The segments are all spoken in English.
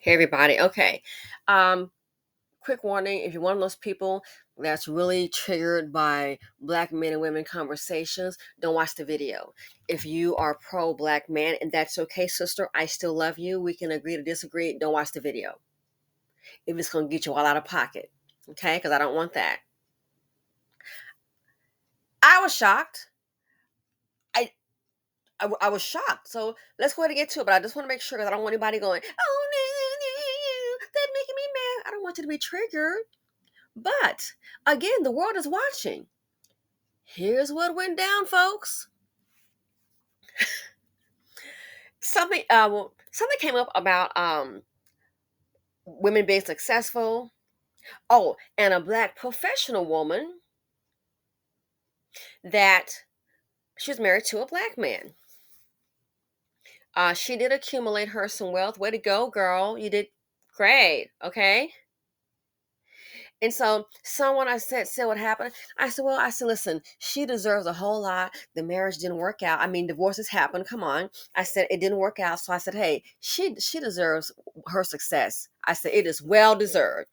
Hey everybody. Okay. Um, quick warning, if you're one of those people that's really triggered by black men and women conversations, don't watch the video. If you are pro black man and that's okay, sister, I still love you. We can agree to disagree. Don't watch the video. If it's gonna get you all out of pocket. Okay? Because I don't want that. I was shocked. I I was shocked. So let's go ahead and get to it. But I just want to make sure because I don't want anybody going, oh no, that's making me mad. I don't want you to be triggered. But again, the world is watching. Here's what went down, folks. Something came up about women being successful. Oh, and a black professional woman that she was married to a black man. She did accumulate her some wealth. Way to go, girl! You did great. Okay. And so someone I said what happened. I said, well, listen, she deserves a whole lot. The marriage didn't work out. I mean, divorces happen. Come on. I said it didn't work out. So I said, hey, she deserves her success. I said it is well deserved.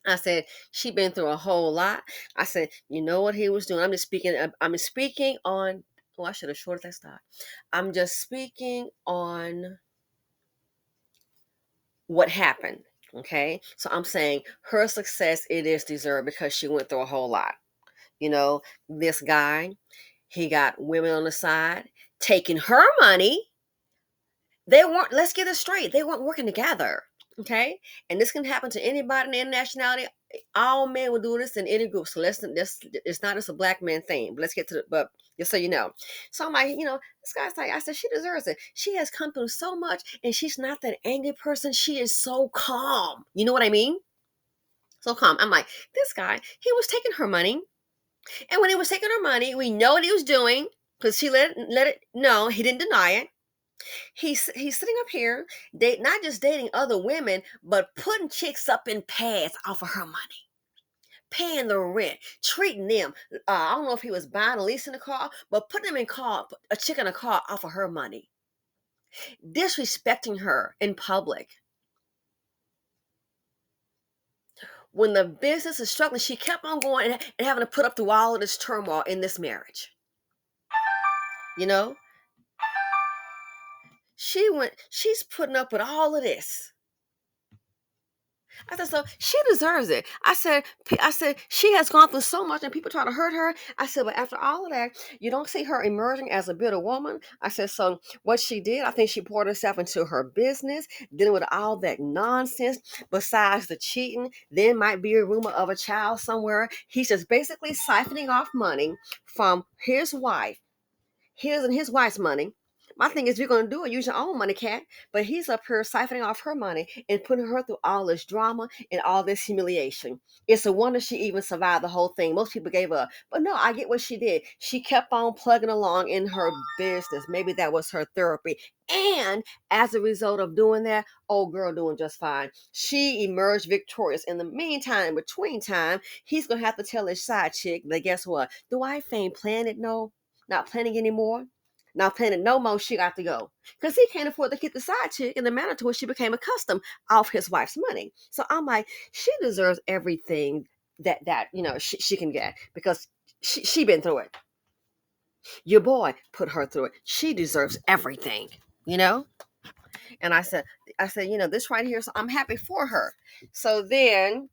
I said she been through a whole lot. I said, you know what he was doing. I'm just speaking. I'm speaking on. Oh, I should have shorted that stop. I'm just speaking on what happened. Okay. So I'm saying her success, it is deserved because she went through a whole lot. You know, this guy, he got women on the side taking her money. They weren't, let's get this straight, they weren't working together. Okay. And this can happen to anybody in any nationality. All men will do this in any group. So this it's not just a black man thing. But let's get to the, but just so you know. So I'm like, this guy's like, I said, she deserves it. She has come through so much and she's not that angry person. She is so calm. You know what I mean? So calm. I'm like, this guy, he was taking her money. And when he was taking her money, we know what he was doing because she let it know. He didn't deny it. He's sitting up here, not just dating other women, but putting chicks up in pads off of her money, paying the rent, treating them. I don't know if he was buying or leasing a car, but putting them in a chick in a car off of her money, disrespecting her in public. When the business is struggling, she kept on going and having to put up through all of this turmoil in this marriage. You know, she's putting up with all of this. I said, so she deserves it. I said, she has gone through so much and people try to hurt her. I said, but after all of that, you don't see her emerging as a bitter woman. I said, so what she did, I think she poured herself into her business, dealing with all that nonsense besides the cheating. Then might be a rumor of a child somewhere. He's just basically siphoning off money from his wife, his wife's money. My thing is, you're going to do it, use your own money, cat. But he's up here siphoning off her money and putting her through all this drama and all this humiliation. It's a wonder she even survived the whole thing. Most people gave up. But no, I get what she did. She kept on plugging along in her business. Maybe that was her therapy. And as a result of doing that, old girl doing just fine. She emerged victorious. In the meantime, between time, he's going to have to tell his side chick that guess what? Do I ain't planning? No, not planning anymore. Not planning no more, she got to go. Because he can't afford to keep the side chick in the manner to which she became accustomed off his wife's money. So I'm like, she deserves everything that she can get because she been through it. Your boy put her through it. She deserves everything, you know? And I said, this right here, so I'm happy for her. So then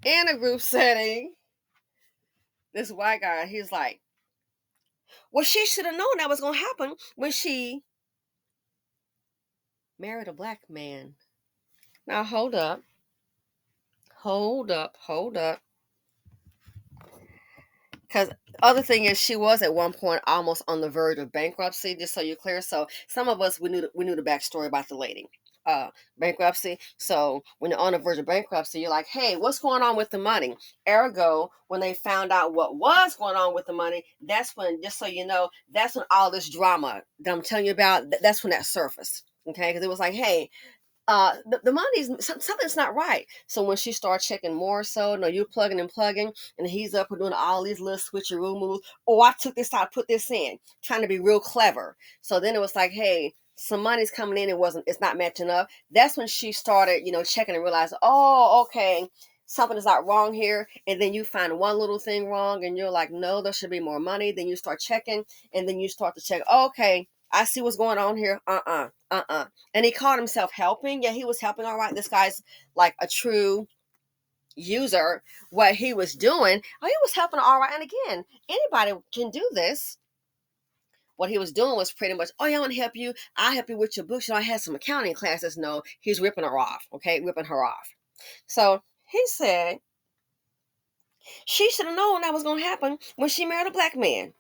in a group setting, this white guy, he's like, well, she should have known that was gonna happen when she married a black man. Now hold up. Hold up. Because other thing is, she was at one point almost on the verge of bankruptcy. Just so you're clear, so some of us we knew the backstory about the lady, bankruptcy. So when you're on the verge of bankruptcy, you're like, hey, what's going on with the money? Ergo, when they found out what was going on with the money, that's when, just so you know, that's when all this drama that I'm telling you about, that's when that surfaced. Okay, because it was like, hey, the money's something's not right. So when she started checking more, so no, you're plugging and he's up and doing all these little switcheroo moves. Oh, I took this out, put this in, trying to be real clever. So then it was like, hey, some money's coming in, it's not matching up. That's when she started, checking and realized, oh, okay, something is not wrong here. And then you find one little thing wrong and you're like, no, there should be more money. Then you start checking, and then you start to check, okay, I see what's going on here. And he called himself helping. Yeah, he was helping, all right. This guy's like a true user. What he was doing, oh, he was helping, all right. And again, anybody can do this. What he was doing was pretty much, oh, yeah, I want to help you. I'll help you with your books. I had some accounting classes. No, he's ripping her off. Okay, ripping her off. So he said she should have known that was going to happen when she married a black man.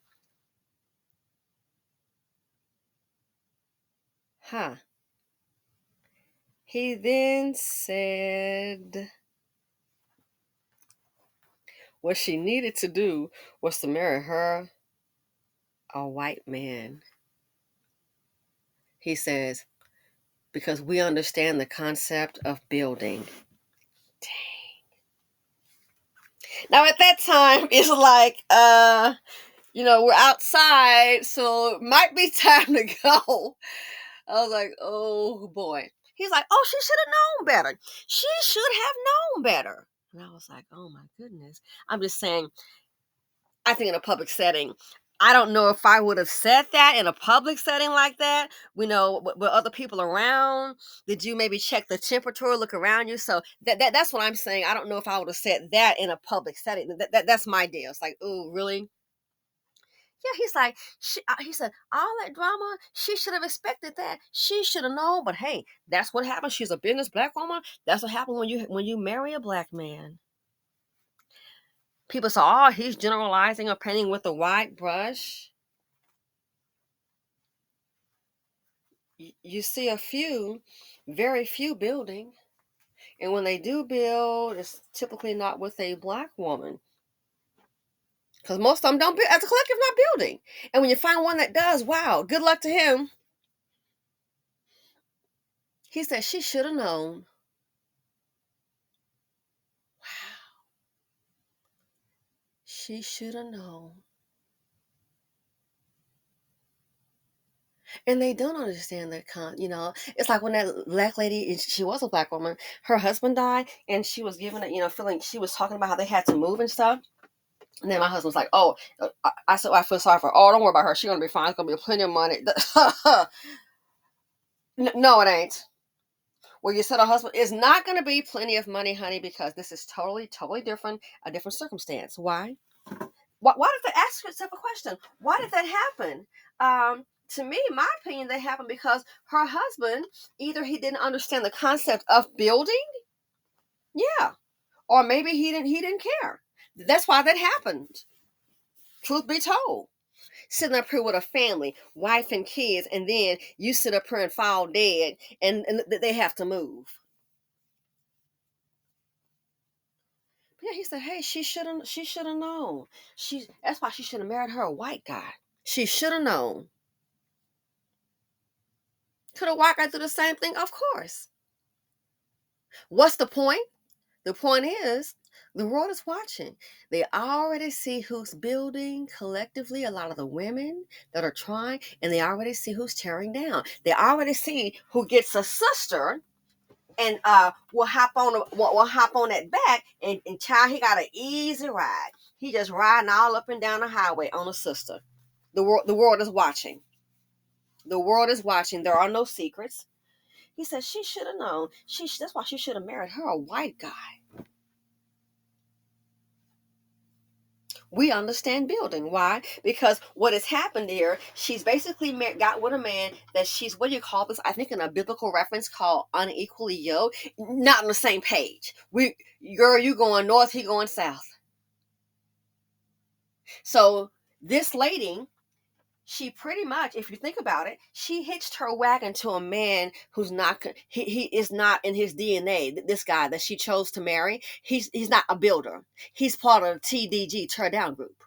Huh. He then said what she needed to do was to marry her a white man. He says, because we understand the concept of building. Dang. Now at that time, it's like, we're outside, so it might be time to go. I was like, oh boy. He's like, oh, she should have known better. She should have known better. And I was like, oh my goodness. I'm just saying, I think in a public setting, I don't know if I would have said that in a public setting like that. With other people around. Did you maybe check the temperature, look around you? So that's what I'm saying. I don't know if I would have said that in a public setting. That's my deal. It's like, oh, really? Yeah, he's like, he said, all that drama, she should have expected that. She should have known. But hey, that's what happens. She's a business black woman. That's what happens when you marry a black man. People say, oh, he's generalizing or painting with a wide brush. You see very few building. And when they do build, it's typically not with a black woman. Because most of them don't build, as a collective, not building. And when you find one that does, wow, good luck to him. He said she should have known. Wow. She should have known. And they don't understand that it's like when that black lady, she was a black woman, her husband died, and she was giving it, feeling, she was talking about how they had to move and stuff. And then my husband's like, oh, I said, I feel sorry for her. Oh, don't worry about her. She's going to be fine. It's going to be plenty of money. No, it ain't. Well, you said her husband is not going to be plenty of money, honey, because this is totally, totally different, a different circumstance. Why? Why did they ask yourself a question? Why did that happen? To me, in my opinion, that happened because her husband, either he didn't understand the concept of building, yeah, or maybe he didn't care. That's why that happened. Truth be told. Sitting up here with a family, wife and kids, and then you sit up here and fall dead, and they have to move. But yeah, he said, hey, she should have known. That's why she should have married her a white guy. She should have known. Could a white guy do the same thing? Of course. What's the point? The point is, the world is watching. They already see who's building collectively, a lot of the women that are trying, and they already see who's tearing down. They already see who gets a sister and will hop on that back, and child, he got an easy ride. He just riding all up and down the highway on a sister. The world is watching. The world is watching. There are no secrets. He said she should have known. That's why she should have married her a white guy. We understand building. Why? Because what has happened here, she's basically got with a man that she's, what do you call this? I think in a biblical reference called unequally yoked. Not on the same page. Girl, you going north, he going south. So this lady, she pretty much, if you think about it, she hitched her wagon to a man who's not, he is not in his DNA. This guy that she chose to marry, he's not a builder. He's part of the TDG, tear down group.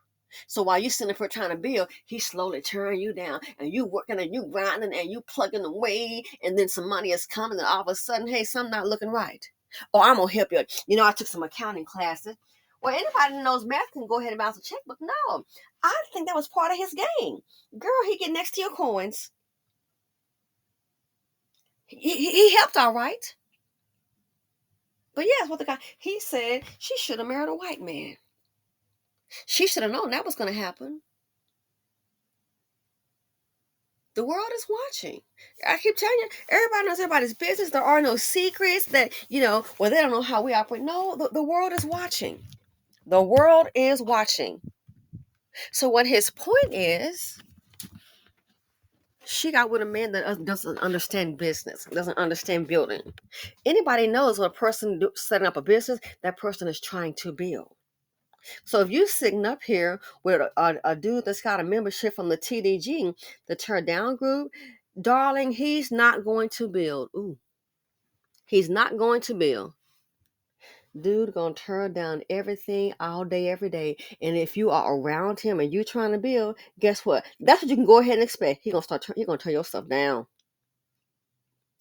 So while you sitting there trying to build, he's slowly tearing you down, and you working and you grinding and you plugging away, and then some money is coming, and all of a sudden, hey, something not looking right. Oh, I'm gonna help you. I took some accounting classes. Well, anybody that knows math can go ahead and bounce a checkbook. No, I think that was part of his game. Girl, he get next to your coins. He helped all right. But yes, what the guy, he said she should have married a white man. She should have known that was going to happen. The world is watching. I keep telling you, everybody knows everybody's business. There are no secrets that, well, they don't know how we operate. No, the world is watching. The world is watching. So what his point is, she got with a man that doesn't understand business, doesn't understand building. Anybody knows when a person setting up a business, that person is trying to build. So if you sitting up here with a dude that's got a membership from the TDG, the tear down group, darling, he's not going to build. Ooh, he's not going to build. Dude gonna tear down everything all day, every day. And if you are around him and you trying to build, guess what? That's what you can go ahead and expect. He gonna tear your stuff down.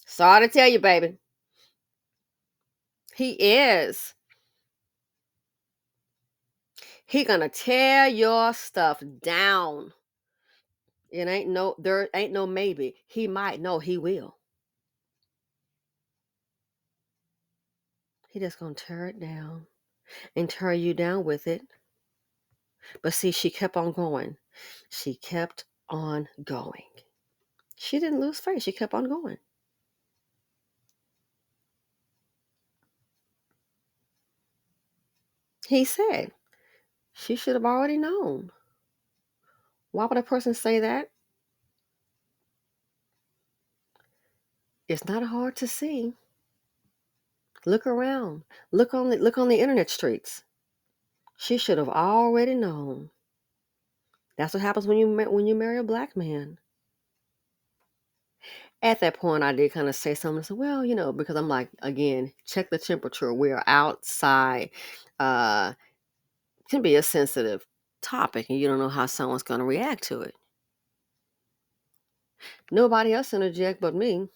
Sorry to tell you, baby. He is. He gonna tear your stuff down. There ain't no maybe. He might. No, he will. He just gonna tear it down and tear you down with it. But see, she kept on going. She kept on going. She didn't lose faith. She kept on going. He said she should have already known. Why would a person say that? It's not hard to see. Look around. Look on the internet streets. She should have already known. That's what happens when you marry a black man. At that point, I did kind of say something. I said, well, because I'm like, again, check the temperature. We're outside. Uh, it can be a sensitive topic, and you don't know how someone's going to react to it. Nobody else interject but me.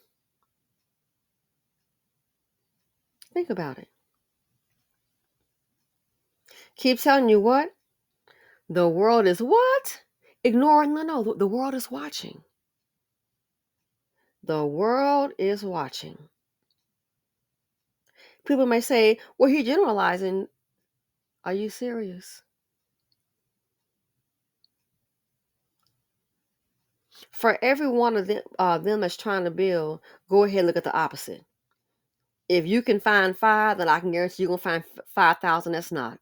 Think about it. Keep telling you what? The world is what? Ignoring no. The world is watching. The world is watching. People may say, well, he's generalizing. Are you serious? For every one of them that's trying to build, go ahead and look at the opposite. If you can find 5, then I can guarantee you're going to find 5,000 that's not.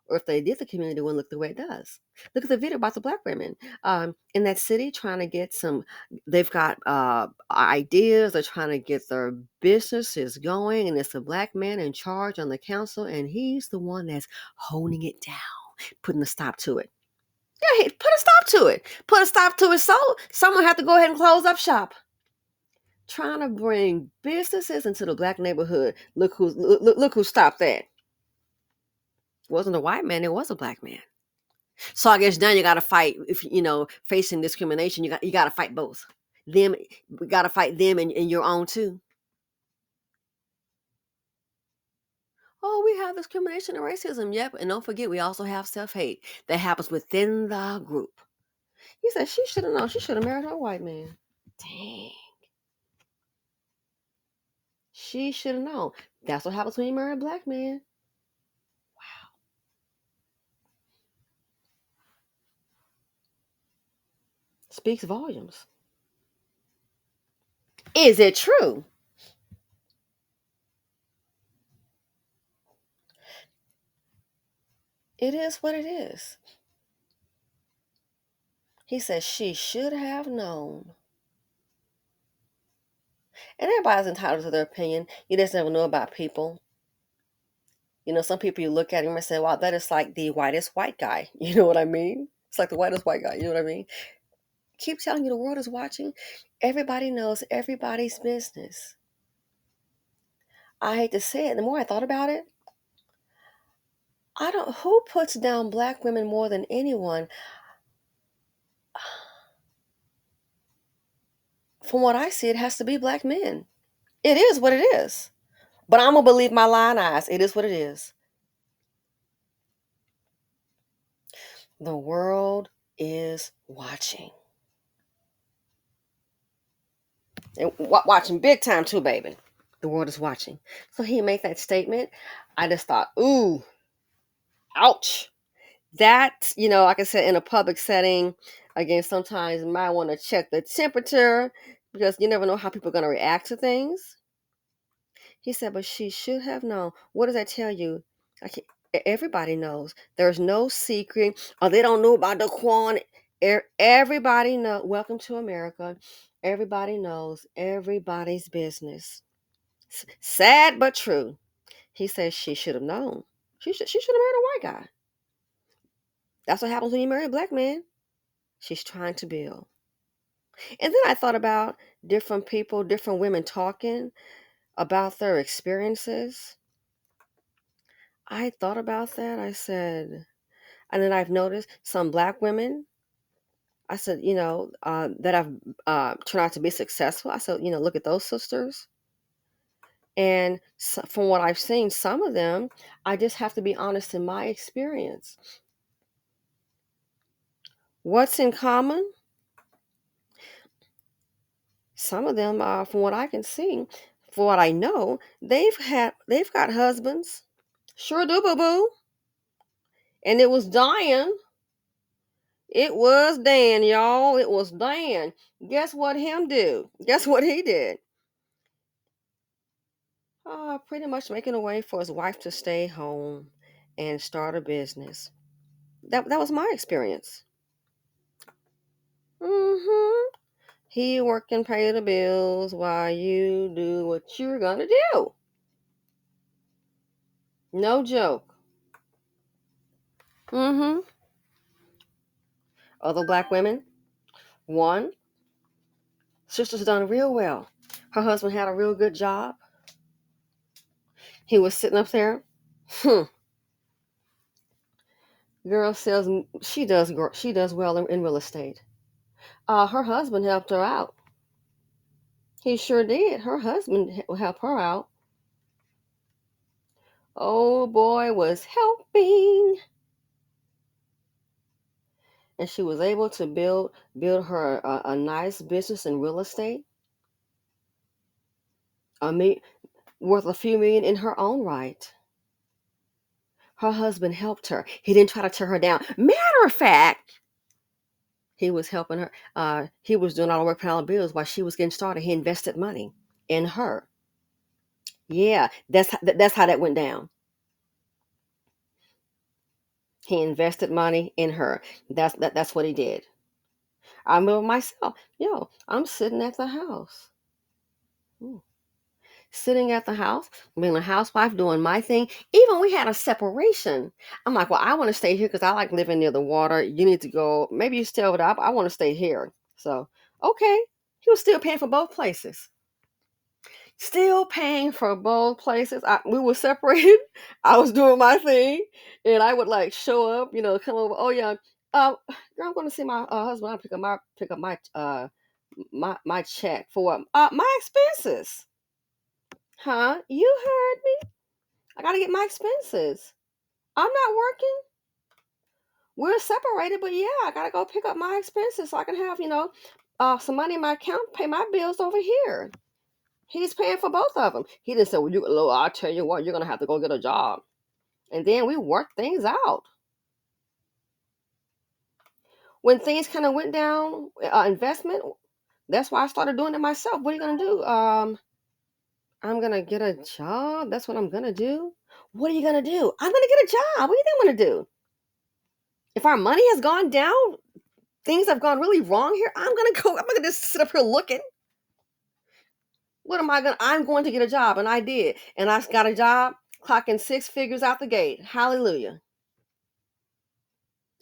Or if they did, the community wouldn't look the way it does. Look at the video about the black women in that city trying to get they've got ideas. They're trying to get their businesses going. And it's a black man in charge on the council. And he's the one that's holding it down, putting a stop to it. Yeah, put a stop to it. Put a stop to it. So someone had to go ahead and close up shop. Trying to bring businesses into the black neighborhood. Look who stopped that. It wasn't a white man, it was a black man. So I guess now you gotta fight if facing discrimination, you gotta fight both. We gotta fight them and your own too. Oh, we have discrimination and racism, yep. And don't forget we also have self-hate that happens within the group. He said she should have known. She should have married her white man. Dang. She should have known. That's what happens when you marry a black man. Wow. Speaks volumes. Is it true? It is what it is. He says she should have known. And everybody's entitled to their opinion. You just never know about people. Some people you look at him and say, wow, that is like the whitest white guy. You know what I mean? It's like the whitest white guy. You know what I mean? Keep telling you the world is watching. Everybody knows everybody's business. I hate to say it. The more I thought about it, who puts down black women more than anyone? From what I see, it has to be black men. It is what it is. But I'm going to believe my lying eyes. It is what it is. The world is watching. And watching big time too, baby. The world is watching. So he made that statement. I just thought, ooh, ouch. That, like I said, in a public setting, again, sometimes you might want to check the temperature because you never know how people are going to react to things. He said, but she should have known. What does that tell you? I can't, everybody knows. There's no secret. Or they don't know about the quan. Everybody know. Welcome to America. Everybody knows everybody's business. Sad but true. He says she should have known. She should have married a white guy. That's what happens when you marry a black man. She's trying to build. And then I thought about different people, different women talking about their experiences. I thought about that. I said, and then I've noticed some black women. I said, that have turned out to be successful. I said, look at those sisters. And so, from what I've seen, some of them, I just have to be honest in my experience. What's in common? Some of them, from what I can see, for what I know, they've got husbands. Sure do, boo boo. And it was dying. It was Dan, y'all. It was Dan. Guess what him do? Guess what he did? Pretty much making a way for his wife to stay home and start a business. That was my experience. Mm-hmm. He work and pay the bills while you do what you're gonna do. No joke. Mm-hmm. Other black women. One, sister's done real well. Her husband had a real good job. He was sitting up there. Hmm. Girl says she does well in real estate. Her husband helped her out. He sure did. Her husband helped her out. Oh boy, was helping, and she was able to build her a nice business in real estate. Worth a few million in her own right. Her husband helped her. He didn't try to tear her down. Matter of fact, he was helping her. He was doing all the work, paying all the bills while she was getting started. He invested money in her. Yeah, that's how that went down. He invested money in her. That's what he did. I remember myself. I'm sitting at the house. Ooh. Sitting at the house, being a housewife, doing my thing. Even we had a separation. I'm like, well, I want to stay here because I like living near the water. You need to go. Maybe you stay over there. I want to stay here. So, okay. He was still paying for both places. Still paying for both places. We were separated. I was doing my thing, and I would like show up. Come over. Oh yeah, girl, I'm going to see my husband. I pick up my check for what? My expenses. Huh? You heard me. I got to get my expenses. I'm not working. We're separated, but yeah, I got to go pick up my expenses so I can have some money in my account, pay my bills over here. He's paying for both of them. He didn't say, well, I'll tell you what, you're going to have to go get a job. And then we worked things out. When things kind of went down, investment, that's why I started doing it myself. What are you going to do? I'm going to get a job. That's what I'm going to do. What are you going to do? I'm going to get a job. What do you think I'm going to do? If our money has gone down, things have gone really wrong here, I'm gonna just sit up here looking. I'm going to get a job. And I did. And I got a job clocking six figures out the gate. Hallelujah.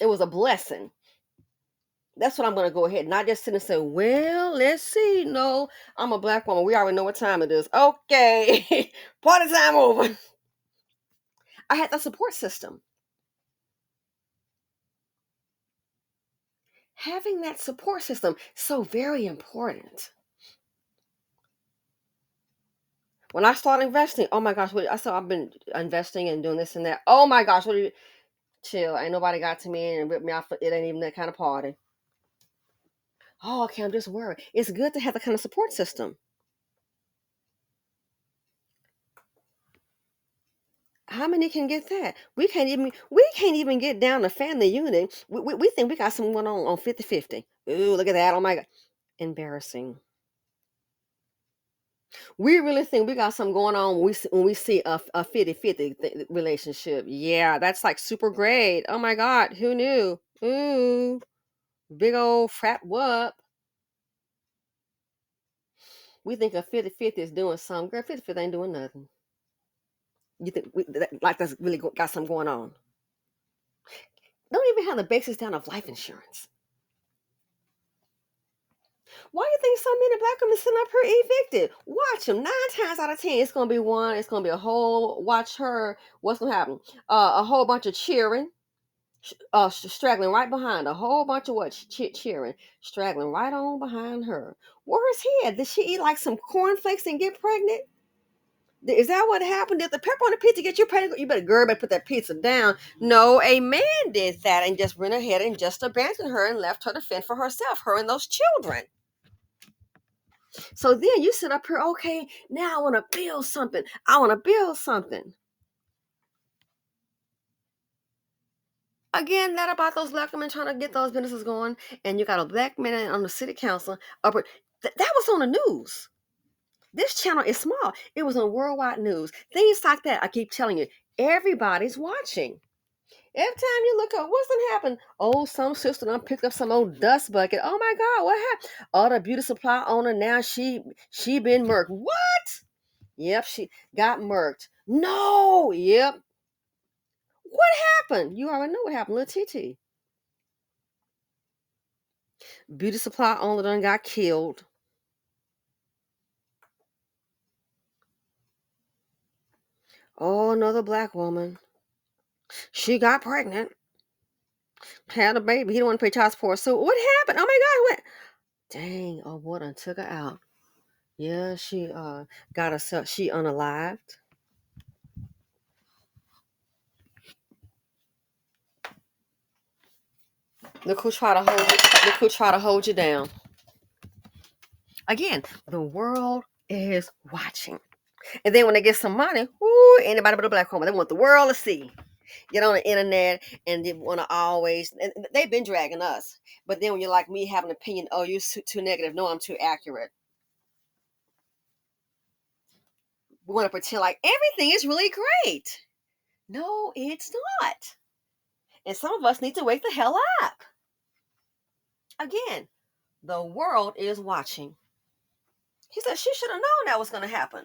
It was a blessing. That's what I'm going to go ahead. Not just sit and say, well, let's see. No, I'm a black woman. We already know what time it is. Okay. Party time over. I had the support system. Having that support system, so very important. When I started investing, oh my gosh, I've been investing and doing this and that. Oh my gosh, chill. Ain't nobody got to me and ripped me off. It ain't even that kind of party. Oh, okay, I'm just worried. It's good to have the kind of support system. How many can get that? We can't even get down to family unit. We think we got something going on 50-50. Ooh, look at that. Oh my God. Embarrassing. We really think we got something going on when we see a 50-50 relationship. Yeah, that's like super great. Oh my God, who knew? Ooh, big old frat whoop. We think a 50-50 is doing something. Girl, 50-50 ain't doing nothing. You think like that's really got something going on? Don't even have the basis down of life insurance. Why do you think so many black women sitting up here evicted? Watch them. 9 times out of 10, it's gonna be one. It's gonna be a whole. Watch her. What's gonna happen? A whole bunch of cheering, straggling right behind. A whole bunch of what? Cheering, straggling right on behind her. Where's he at? Did she eat like some cornflakes and get pregnant? Is that what happened? Did the pepper on the pizza get you pregnant? You better, girl, better put that pizza down. No, a man did that and just went ahead and just abandoned her and left her to fend for herself, her and those children. So then you sit up here, okay, now I want to build something. I want to build something. Again, that about those black women trying to get those businesses going, and you got a black man on the city council. That was on the news. This channel is small. It was on worldwide news. Things like that. I keep telling you, everybody's watching. Every time you look up, what's gonna happen? Oh, some sister done picked up some old dust bucket. Oh my God, what happened? Oh, the beauty supply owner now she been murked. What? Yep, she got murked. No, yep. What happened? You already know what happened, little TT. Beauty supply owner done got killed. Oh, another black woman. She got pregnant, had a baby. He don't want to pay child support. So what happened? Oh my God, what? Dang, oh what done took her out. Yeah, she got herself, she unalived. Look who try to hold you down. Again, the world is watching. And then when they get some money, whoo, anybody but a black woman, they want the world to see. Get on the internet and they want to always, and they've been dragging us. But then when you're like me, have an opinion, oh, you're too negative. No, I'm too accurate. We want to pretend like everything is really great. No, it's not. And some of us need to wake the hell up. Again, the world is watching. He said she should have known that was going to happen.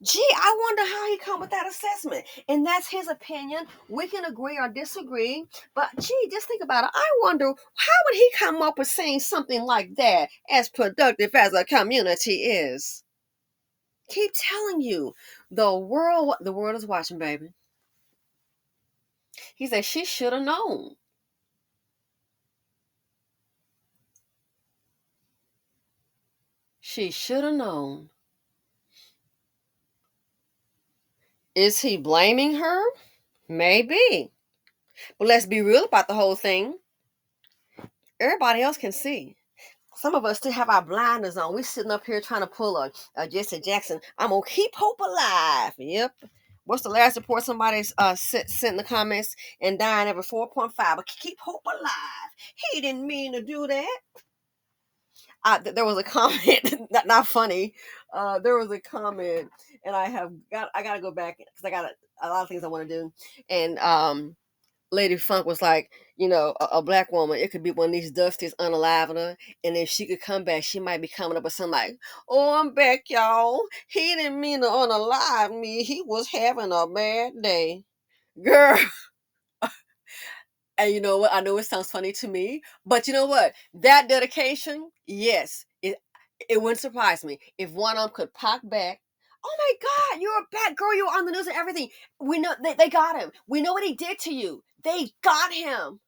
Gee, I wonder how he come with that assessment. And that's his opinion. We can agree or disagree. But gee, just think about it. I wonder how would he come up with saying something like that as productive as a community is? Keep telling you. The world is watching, baby. He said she should have known. She should have known. Is he blaming her? Maybe. But let's be real about the whole thing. Everybody else can see. Some of us still have our blinders on. We sitting up here trying to pull a Jesse Jackson. I'm gonna keep hope alive. Yep. What's the last report somebody's sent in the comments and dying every 4.5? But keep hope alive. He didn't mean to do that. There was a comment, not funny. There was a comment, and I gotta go back because I got a lot of things I want to do, and Lady Funk was like, a black woman, it could be one of these dusties unaliving her. And if she could come back, she might be coming up with something like, oh, I'm back, y'all. He didn't mean to unalive me. He was having a bad day. Girl. And you know what? I know it sounds funny to me, but you know what? That dedication, yes, it wouldn't surprise me if one of them could pop back. Oh my God, you're a bad girl. You're on the news and everything. We know they got him. We know what he did to you. They got him.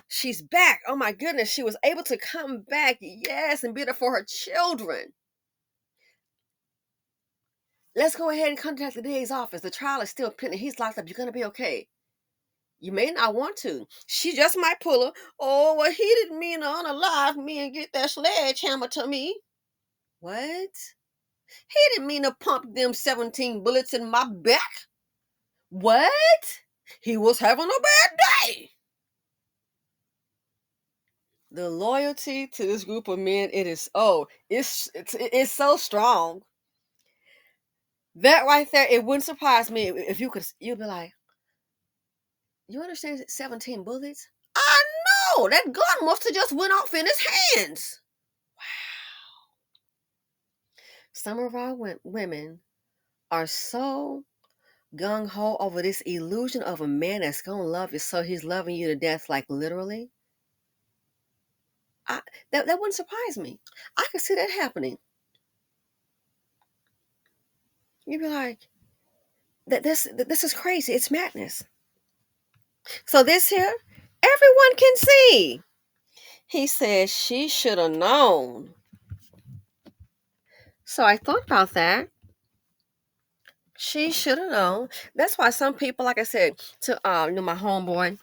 She's back. Oh my goodness. She was able to come back. Yes, and be there for her children. Let's go ahead and contact the DA's office. The trial is still pending. He's locked up. You're going to be okay. You may not want to. She just might pull her. Oh, well, he didn't mean to unalive me and get that sledgehammer to me. What? He didn't mean to pump them 17 bullets in my back. What? He was having a bad day. The loyalty to this group of men, it is it's so strong. That right there, it wouldn't surprise me if you'd be like, you understand 17 bullets? I know that gun must have just went off in his hands. Some of our women are so gung ho over this illusion of a man that's gonna love you, so he's loving you to death, like literally. That wouldn't surprise me. I could see that happening. You'd be like, this is crazy. It's madness. So this here, everyone can see. He said she should have known. So I thought about that. She should have known. That's why some people, like I said, to my homeboy,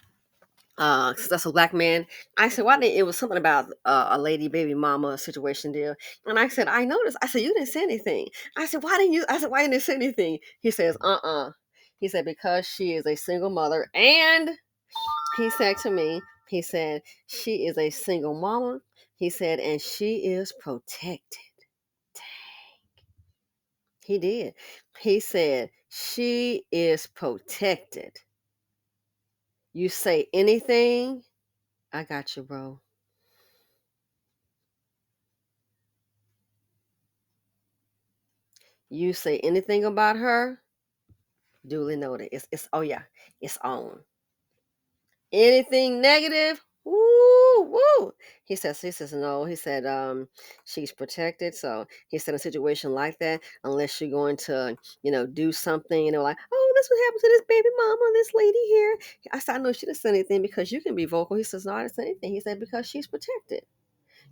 'cause that's a black man. I said, why didn't it was something about a lady baby mama situation deal. And I said, I noticed. I said, you didn't say anything. I said, why didn't you say anything? He says, He said, because she is a single mother. And he said to me, he said, she is a single mama. He said, and she is protected. He did. He said, she is protected. You say anything, I got you, bro. You say anything about her, duly noted. It's oh yeah, it's on. Anything negative, woo, woo. He says no. He said she's protected. So he said in a situation like that, unless you're going to, do something, like, oh, this would happen to this baby mama, this lady here. I said, I know she didn't say anything because you can be vocal. He says, no, I didn't say anything. He said, because she's protected.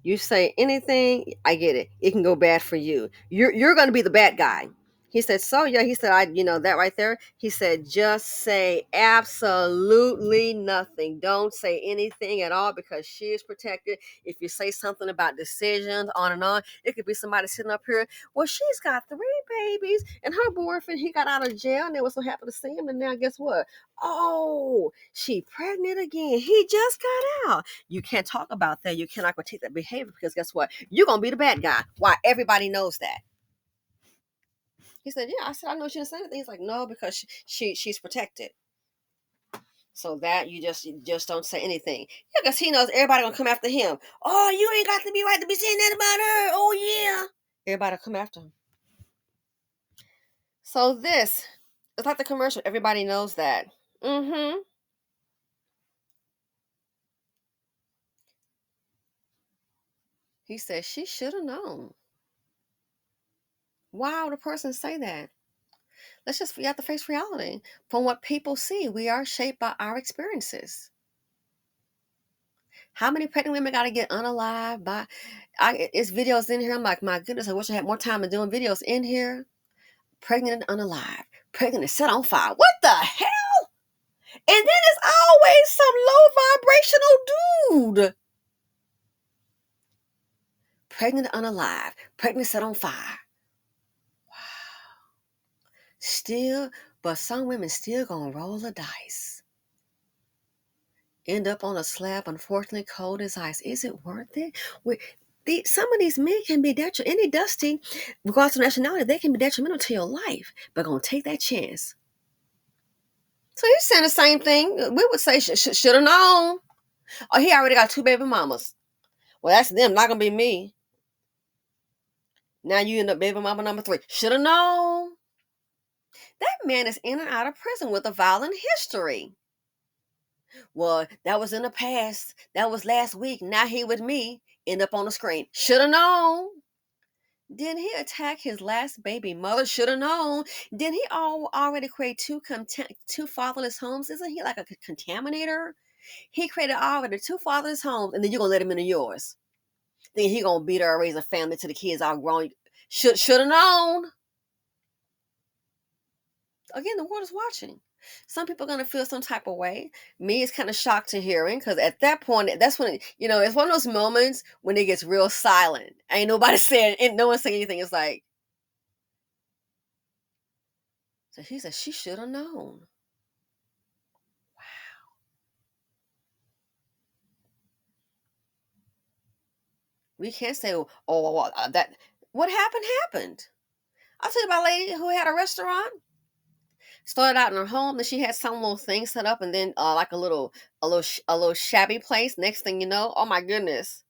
You say anything, I get it. It can go bad for you. You're going to be the bad guy. He said, so yeah, he said, that right there. He said, just say absolutely nothing. Don't say anything at all because she is protected. If you say something about decisions, on and on, it could be somebody sitting up here. Well, she's got 3 babies and her boyfriend, he got out of jail and they were so happy to see him. And now guess what? Oh, she pregnant again. He just got out. You can't talk about that. You cannot critique that behavior because guess what? You're going to be the bad guy. Why? Everybody knows that. He said, yeah. I said, I know she didn't say anything. He's like, no, because she's protected. So that you just don't say anything. Yeah, because he knows everybody going to come after him. Oh, you ain't got to be right to be saying that about her. Oh, yeah. Everybody will come after him. So this, it's like the commercial. Everybody knows that. Mm-hmm. He said, she should have known. Why would a person say that? We have to face reality. From what people see, we are shaped by our experiences. How many pregnant women got to get unalive by? It's videos in here. I'm like, my goodness, I wish I had more time to doing videos in here. Pregnant and unalive. Pregnant and set on fire. What the hell? And then it's always some low vibrational dude. Pregnant and unalive. Pregnant set on fire. Still, but some women still gonna roll the dice. End up on a slab, unfortunately, cold as ice. Is it worth it? Some of these men can be detrimental. Any dusty, regardless of nationality, they can be detrimental to your life. But gonna take that chance. So he's saying the same thing. We would say should have known. Oh, he already got 2 baby mamas. Well, that's them. Not gonna be me. Now you end up baby mama number 3. Should have known. That man is in and out of prison with a violent history. Well, that was in the past. That was last week. Now he with me. End up on the screen. Should have known. Didn't he attack his last baby mother? Should have known. Didn't he already create 2 fatherless homes? Isn't he like a contaminator? He created already 2 fatherless homes, and then you're gonna let him into yours. Then he gonna beat her and raise a family till the kids are grown. Should have known. Again, the world is watching. Some people are gonna feel some type of way. Me, it's kind of shocked to hearing because at that point, that's when it's one of those moments when it gets real silent. Ain't nobody saying, ain't no one saying anything. It's like, so he said she should have known. We can't say, that what happened happened. I'll tell you about a lady who had a restaurant. Started out in her home, then she had some little thing set up, and then like a little shabby place. Next thing you know, oh my goodness,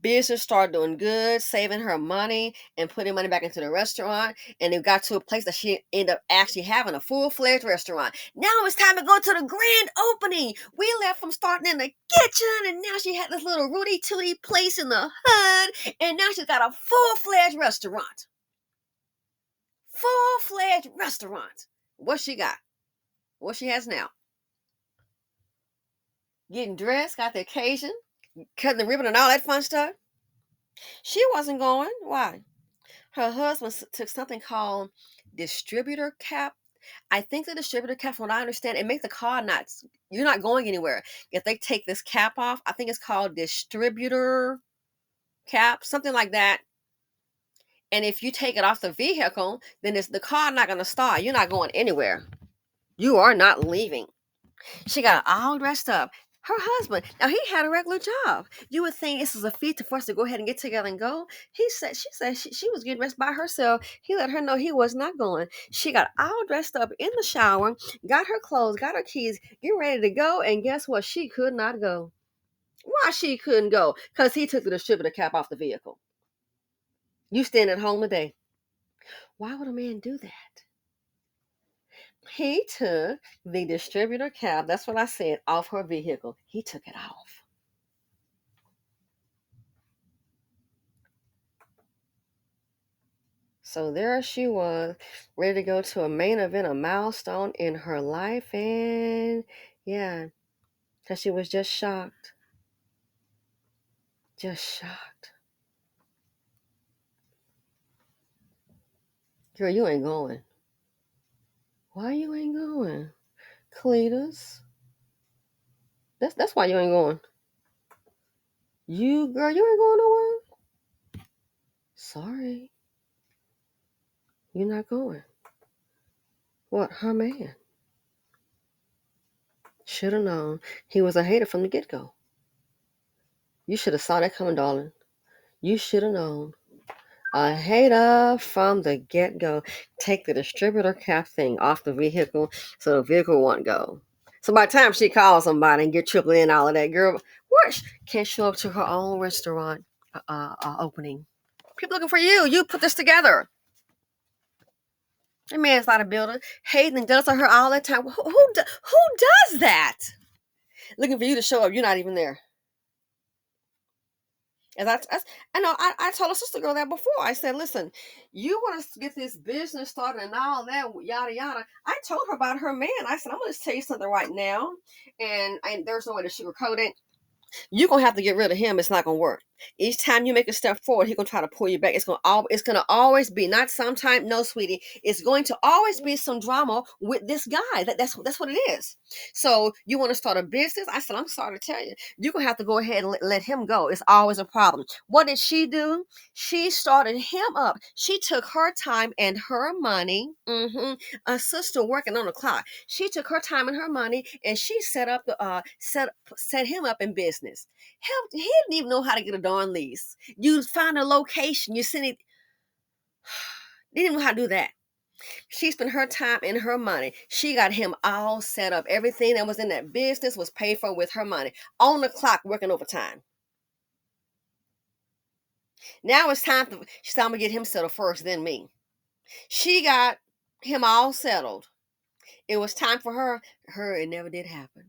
business started doing good, saving her money and putting money back into the restaurant. And it got to a place that she ended up actually having a full-fledged restaurant. Now it's time to go to the grand opening. We left from starting in the kitchen, and now she had this little Rudy Tooty place in the hood, and now she's got a full-fledged restaurant. Full-fledged restaurant. What she got? What she has now? Getting dressed, got the occasion, cutting the ribbon and all that fun stuff. She wasn't going. Why? Her husband took something called distributor cap. I think the distributor cap, from what I understand, it makes the car not, you're not going anywhere. If they take this cap off, I think it's called distributor cap, something like that. And if you take it off the vehicle, then the car not going to start. You're not going anywhere. You are not leaving. She got all dressed up. Her husband, now he had a regular job. You would think this is a feat for us to go ahead and get together and go. She was getting dressed by herself. He let her know he was not going. She got all dressed up in the shower, got her clothes, got her keys, getting ready to go. And guess what? She could not go. Why she couldn't go? Because he took the distributor cap off the vehicle. You stand at home today. Why would a man do that? He took the distributor cap, that's what I said, off her vehicle. He took it off. So there she was, ready to go to a main event, a milestone in her life. And yeah, because she was just shocked. Just shocked. Girl, you ain't going. Why you ain't going? Cletus. That's why you ain't going. Girl, you ain't going nowhere. Sorry. You're not going. What? Her man. Should have known. He was a hater from the get-go. You should have saw that coming, darling. You should have known. A hater from the get-go. Take the distributor cap thing off the vehicle so the vehicle won't go. So by the time she calls somebody and get triple in all of that, girl, what? Can't show up to her own restaurant opening. People looking for you. You put this together. That man's not a builder. Hating and jealous of her all the time. Who does that? Looking for you to show up. You're not even there. As I know, I told a sister girl that before. I said, listen, you want to get this business started and all that, yada, yada. I told her about her man. I said, I'm going to tell you something right now. And there's no way to sugarcoat it. You're gonna have to get rid of him. It's not gonna work. Each time you make a step forward, he's gonna try to pull you back. It's gonna always be, not sometime, no, sweetie. It's going to always be some drama with this guy. That's what it is. So you want to start a business? I said, I'm sorry to tell you, you're gonna have to go ahead and let him go. It's always a problem. What did she do? She started him up. She took her time and her money. A sister working on the clock. She took her time and her money, and she set him up in business. Hell, he didn't even know how to get a darn lease. You find a location, you send it. They didn't know how to do that. She spent her time and her money. She got him all set up. Everything that was in that business was paid for with her money. On the clock, working overtime. Now it's time for, she said, I'm going to get him settled first, then me. She got him all settled. It was time for her. It never did happen.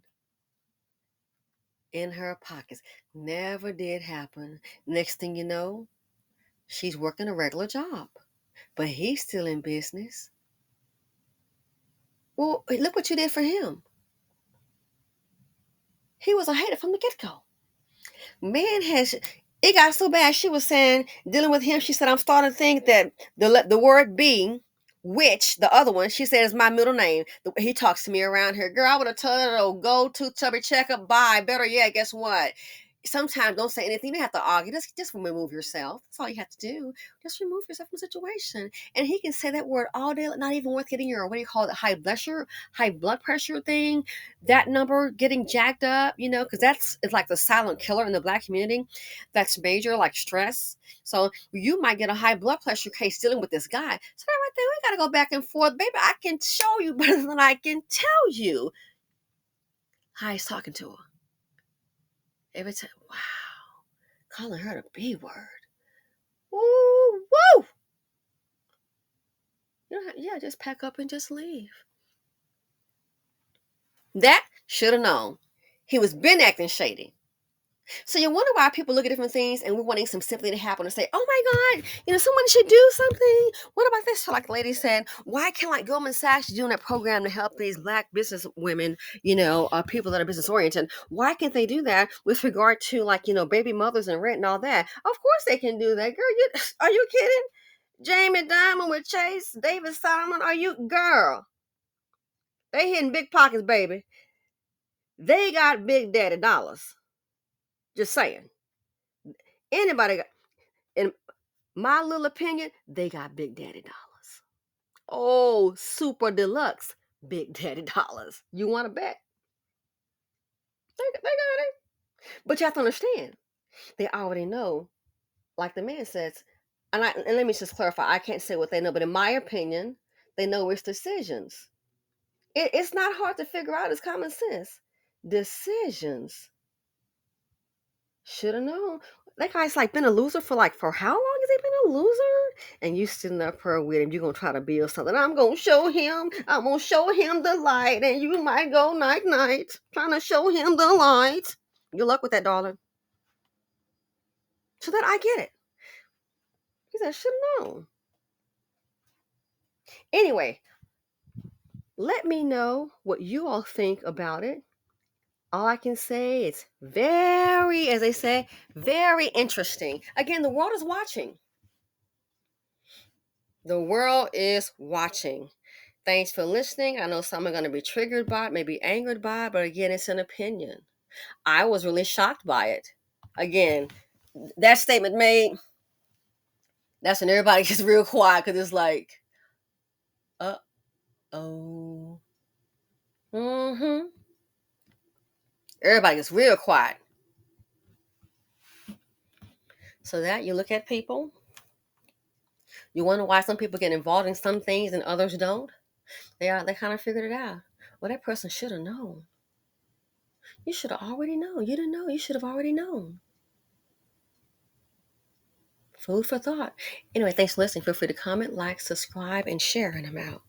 In her pockets. Never did happen. Next thing you know, she's working a regular job. But he's still in business. Well, look what you did for him. He was a hater from the get-go. Man it got so bad. She was saying, dealing with him, she said, I'm starting to think that the word be which the other one, she said, is my middle name. He talks to me around here. Girl, I would have told her, oh, go to Tubby checkup. Bye. Better yet, guess what? Sometimes don't say anything. You don't have to argue. Just remove yourself. That's all you have to do. Just remove yourself from the situation. And he can say that word all day, not even worth getting your, what do you call it, high blood pressure thing. That number getting jacked up, because it's like the silent killer in the Black community. That's major, like stress. So you might get a high blood pressure case dealing with this guy. So that right there, we got to go back and forth. Baby, I can show you better than I can tell you how he's talking to her. Every time, wow, calling her the B word. Woo, woo. Yeah, just pack up and just leave. That should have known. He was been acting shady. So you wonder why people look at different things and we're wanting some sympathy to happen and say, oh my God, someone should do something. What about this? So like the lady said, why can't like Goldman Sachs doing a program to help these Black business women, people that are business oriented? Why can't they do that with regard to like, baby mothers and rent and all that? Of course they can do that. Girl, are you kidding? Jamie Dimon with Chase, David Solomon, girl? They hitting big pockets, baby. They got big daddy dollars. Just saying. Anybody got, in my little opinion, they got big daddy dollars. Oh, super deluxe big daddy dollars. You want to bet? They got it. But you have to understand, they already know, like the man says, and let me just clarify, I can't say what they know, but in my opinion, they know it's decisions. It's not hard to figure out. It's common sense. Decisions. Should have known. That guy's like been a loser for how long has he been a loser? And you sitting up here with him, you're gonna try to build something. I'm gonna show him the light, and you might go night night. Trying to show him the light. Good luck with that, darling. So that I get it. He said, should have known. Anyway, let me know what you all think about it. All I can say is very, as they say, very interesting. Again, the world is watching. The world is watching. Thanks for listening. I know some are going to be triggered by it, maybe angered by it, but again, it's an opinion. I was really shocked by it. Again, that statement made, that's when everybody gets real quiet because it's like, uh-oh. Mm-hmm. Everybody gets real quiet. So that you look at people, you wonder why some people get involved in some things and others don't. They kind of figured it out. Well, that person should have known. You should have already known. You didn't know. You should have already known. Food for thought. Anyway, thanks for listening. Feel free to comment, like, subscribe, and share, and I'm out.